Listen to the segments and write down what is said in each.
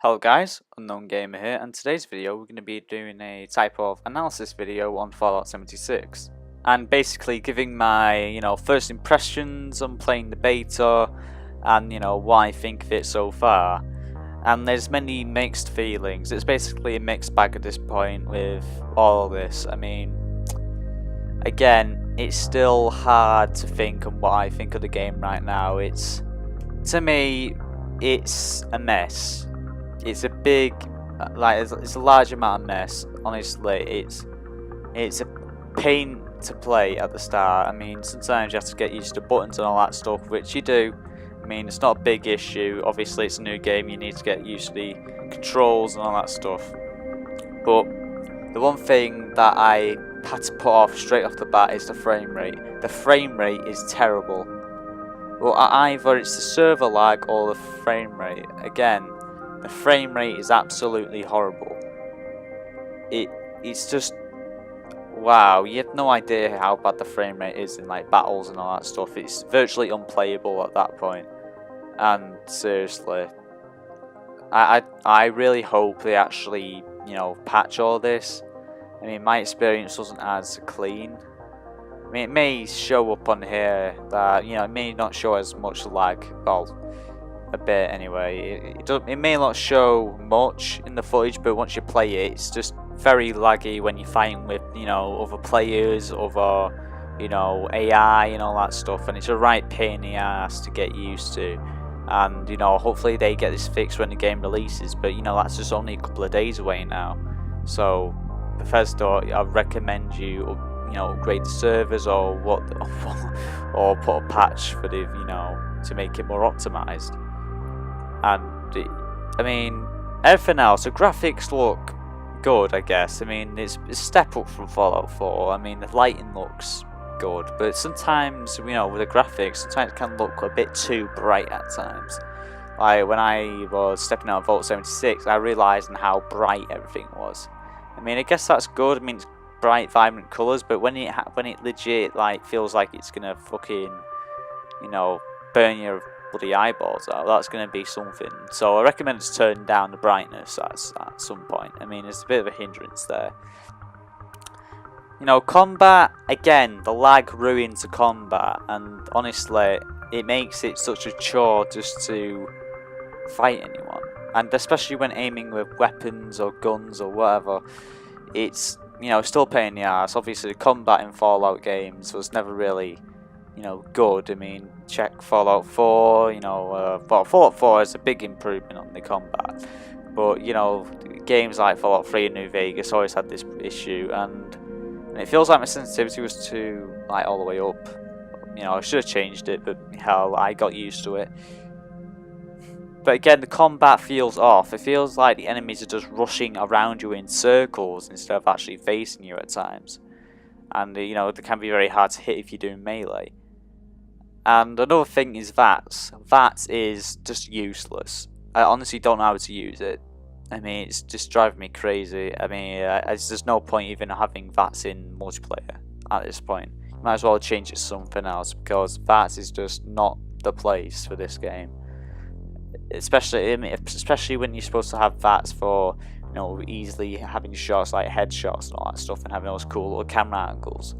Hello guys, Unknown Gamer here, and today's video we're going to be doing a type of analysis video on Fallout 76 and basically giving my first impressions on playing the beta and what I think of it so far. And there's many mixed feelings. It's basically a mixed bag at this point with all of this. I mean, again, it's still hard to think on what I think of the game right now. To me, it's a mess. It's a big, it's a large amount of mess. Honestly, it's a pain to play at the start. I mean, sometimes you have to get used to buttons and all that stuff, which you do. I mean, it's not a big issue. Obviously, it's a new game. You need to get used to the controls and all that stuff. But the one thing that I had to put off straight off the bat is the frame rate. The frame rate is terrible. Well, either it's the server lag or the frame rate. Again, the frame rate is absolutely horrible. It's just, wow, you have no idea how bad the frame rate is in like battles and all that stuff. It's virtually unplayable at that point. And seriously, I really hope they actually patch all this. I mean, my experience wasn't as clean. I mean, it may show up on here that it may not show as much lag. Well, a bit anyway. It may not show much in the footage, but once you play it, it's just very laggy when you're fighting with other players, other AI and all that stuff, and it's a right pain in the ass to get used to. And hopefully they get this fixed when the game releases, but that's just only a couple of days away now. So Bethesda, I recommend you upgrade the servers or or put a patch for the to make it more optimized. And I mean, everything else, the graphics look good, I guess. I mean, it's a step up from Fallout 4. I mean, the lighting looks good, but sometimes with the graphics, sometimes it can look a bit too bright at times. Like when I was stepping out of Vault 76, I realised how bright everything was. I mean, I guess that's good. I mean, it's bright, vibrant colours, but when it legit feels like it's gonna fucking burn your bloody eyeballs out, that's gonna be something. So I recommend just turning down the brightness at some point. I mean, it's a bit of a hindrance there. Combat, again, the lag ruins the combat, and honestly, it makes it such a chore just to fight anyone. And especially when aiming with weapons or guns or whatever, it's still a pain in the ass. Obviously, the combat in Fallout games was never really good. I mean, check Fallout 4. But Fallout 4 is a big improvement on the combat. But games like Fallout 3 and New Vegas always had this issue, and it feels like my sensitivity was too all the way up. I should have changed it, but hell, I got used to it. But again, the combat feels off. It feels like the enemies are just rushing around you in circles instead of actually facing you at times. And they can be very hard to hit if you're doing melee. And another thing is VATS. VATS is just useless. I honestly don't know how to use it. I mean, it's just driving me crazy. I mean, there's no point even having VATS in multiplayer at this point. You might as well change it to something else, because VATS is just not the place for this game. Especially when you're supposed to have VATS for easily having shots like headshots and all that stuff, and having those cool little camera angles.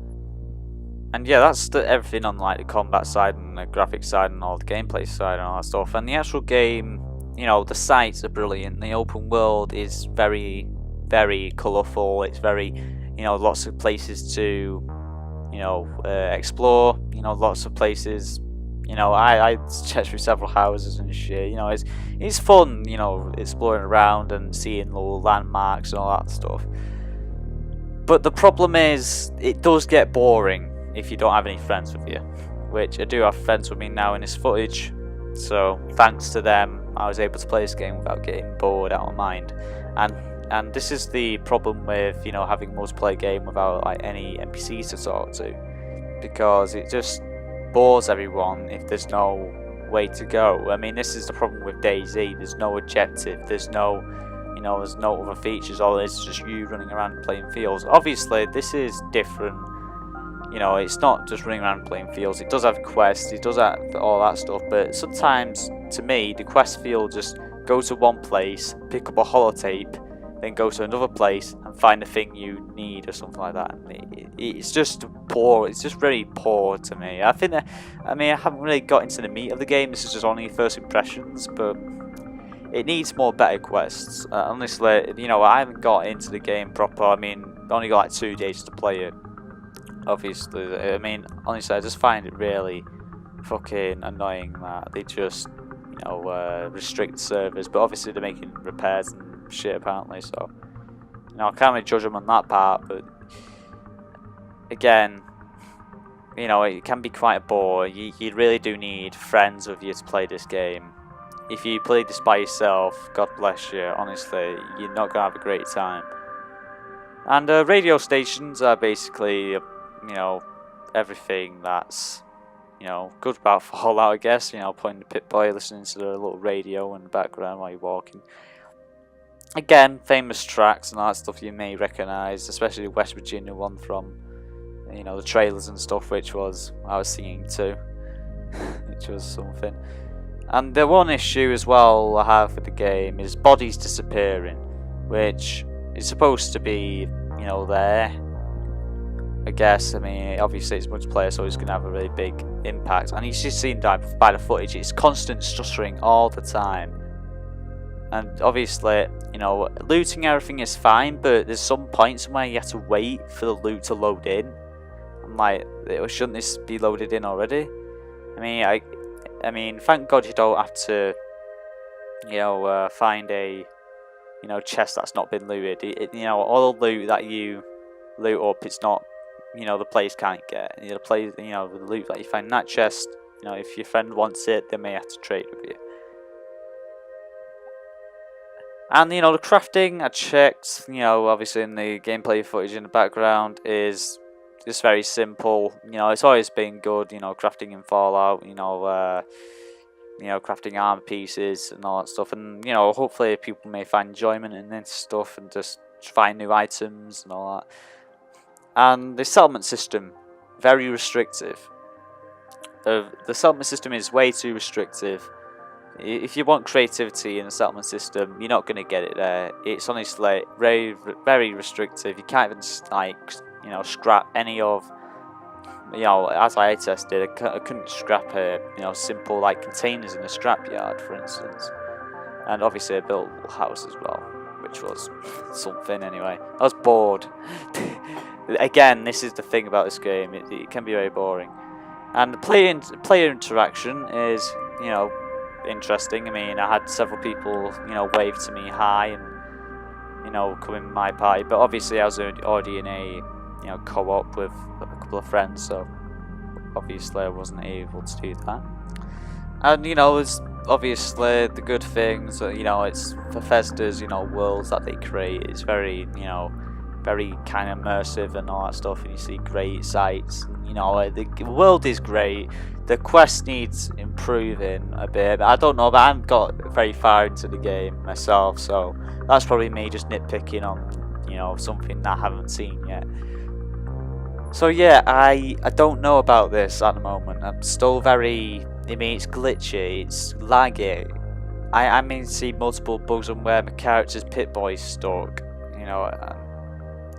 And yeah, that's everything on the combat side and the graphics side and all the gameplay side and all that stuff. And the actual game, the sights are brilliant. The open world is very, very colourful. It's very, lots of places to, explore. Lots of places. I checked through several houses and shit. It's fun, exploring around and seeing little landmarks and all that stuff. But the problem is, it does get boring if you don't have any friends with you. Which I do have friends with me now in this footage. So thanks to them, I was able to play this game without getting bored out of mind. And this is the problem with having a multiplayer game without any NPCs to talk to, because it just bores everyone if there's no way to go. I mean, this is the problem with DayZ. There's no objective. There's no there's no other features. All it's just you running around playing fields. Obviously, this is different. It's not just running around playing fields. It does have quests. It does have all that stuff. But sometimes, to me, the quests feel just go to one place, pick up a holotape, then go to another place and find the thing you need or something like that. And it's just poor. It's just very poor to me. I think that, I haven't really got into the meat of the game. This is just only first impressions, but it needs more better quests. Honestly, I haven't got into the game proper. Only got like 2 days to play it. Obviously, honestly, I just find it really fucking annoying that they just, restrict servers. But obviously, they're making repairs and shit apparently. So, I can't really judge them on that part. But again, it can be quite a bore. You really do need friends with you to play this game. If you play this by yourself, God bless you, honestly, you're not going to have a great time. And radio stations are basically, everything that's, good about Fallout, I guess. Putting the Pip-Boy, listening to the little radio in the background while you're walking. Again, famous tracks and all that stuff you may recognise, especially the West Virginia one from, the trailers and stuff, I was singing to, which was something. And the one issue as well I have with the game is bodies disappearing, which is supposed to be, there. I guess, obviously it's multiplayer, so it's going to have a really big impact. And you just seen that by the footage, it's constant stuttering all the time. And obviously, looting everything is fine, but there's some points where you have to wait for the loot to load in. I'm like, shouldn't this be loaded in already? Thank God you don't have to, find a, chest that's not been looted. All the loot that you loot up, it's not, the players can't get. The loot that you find in that chest, if your friend wants it, they may have to trade with you. And, the crafting, I checked, obviously in the gameplay footage in the background, is just very simple. It's always been good, crafting in Fallout, crafting armor pieces and all that stuff. And, hopefully people may find enjoyment in this stuff and just find new items and all that. And the settlement system, very restrictive. The settlement system is way too restrictive. If you want creativity in the settlement system, you're not going to get it there. It's honestly very, very restrictive. You can't even scrap any of, as I tested, I couldn't scrap simple containers in a scrapyard, for instance. And obviously I built a little house as well, which was something anyway. I was bored. Again, this is the thing about this game, it can be very boring. And the player interaction is, interesting. I had several people, wave to me hi and, come in my party. But obviously I was already in a, co-op with a couple of friends, so obviously I wasn't able to do that. And, it's obviously the good things, it's Bethesda's, worlds that they create. It's very, very kind of immersive and all that stuff, and you see great sights. The world is great. The quest needs improving a bit. I don't know, but I haven't got very far into the game myself, so that's probably me just nitpicking on, something that I haven't seen yet. So yeah, I don't know about this at the moment. I'm still very, it's glitchy, it's laggy. I see multiple bugs on where my character's Pip-Boy's stuck,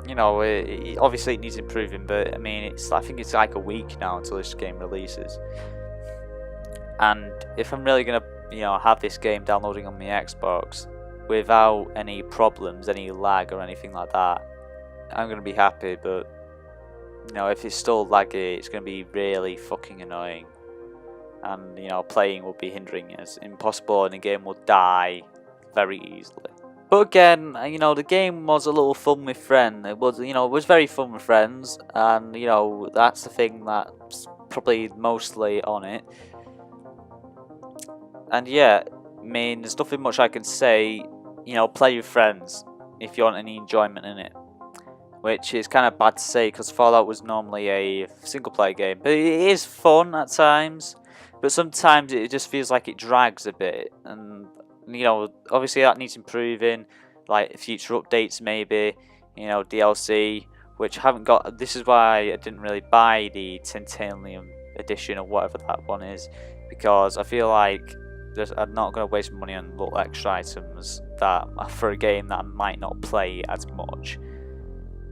obviously it needs improving, but I think it's like a week now until this game releases. And if I'm really gonna, have this game downloading on my Xbox without any problems, any lag or anything like that, I'm gonna be happy. But if it's still laggy, it's gonna be really fucking annoying, and playing will be hindering us. Impossible, and the game will die very easily. But again, the game was a little fun with friends. It was very fun with friends, and that's the thing that's probably mostly on it. And yeah, there's nothing much I can say. Play with friends if you want any enjoyment in it, which is kind of bad to say because Fallout was normally a single player game, but it is fun at times. But sometimes it just feels like it drags a bit, and obviously that needs improving, like future updates maybe, DLC, which I haven't got. This is why I didn't really buy the Titanium edition or whatever that one is, because I feel like I'm not going to waste money on little extra items that for a game that I might not play as much.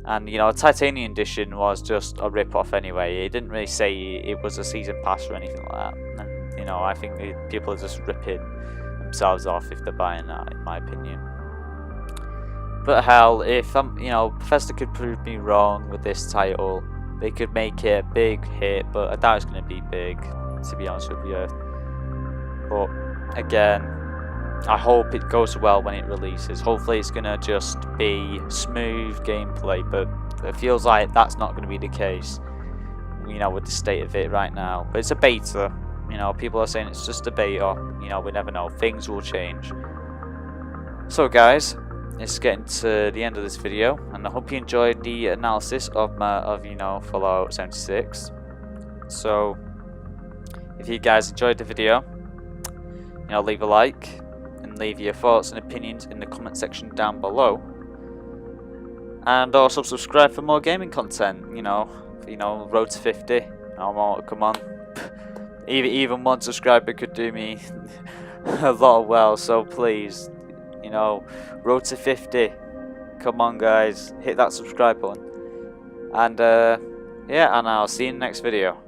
And you know, a Titanium edition was just a rip-off anyway. It didn't really say it was a season pass or anything like that. And you know, I think people are just ripping themselves off if they're buying that, in my opinion. But hell, if you know, Bethesda could prove me wrong with this title. They could make it a big hit, but I doubt it's going to be big, to be honest with you. But again, I hope it goes well when it releases. Hopefully it's going to just be smooth gameplay, but it feels like that's not going to be the case, you know, with the state of it right now. But it's a beta, you know, people are saying it's just a beta, you know, we never know, things will change. So guys, it's getting to the end of this video, and I hope you enjoyed the analysis of you know, Fallout 76. So if you guys enjoyed the video, you know, leave a like and leave your thoughts and opinions in the comment section down below, and also subscribe for more gaming content. You know, road to 50. Oh, come on, even one subscriber could do me a lot of well. So please, you know, road to 50. Come on, guys, hit that subscribe button, and yeah, and I'll see you in the next video.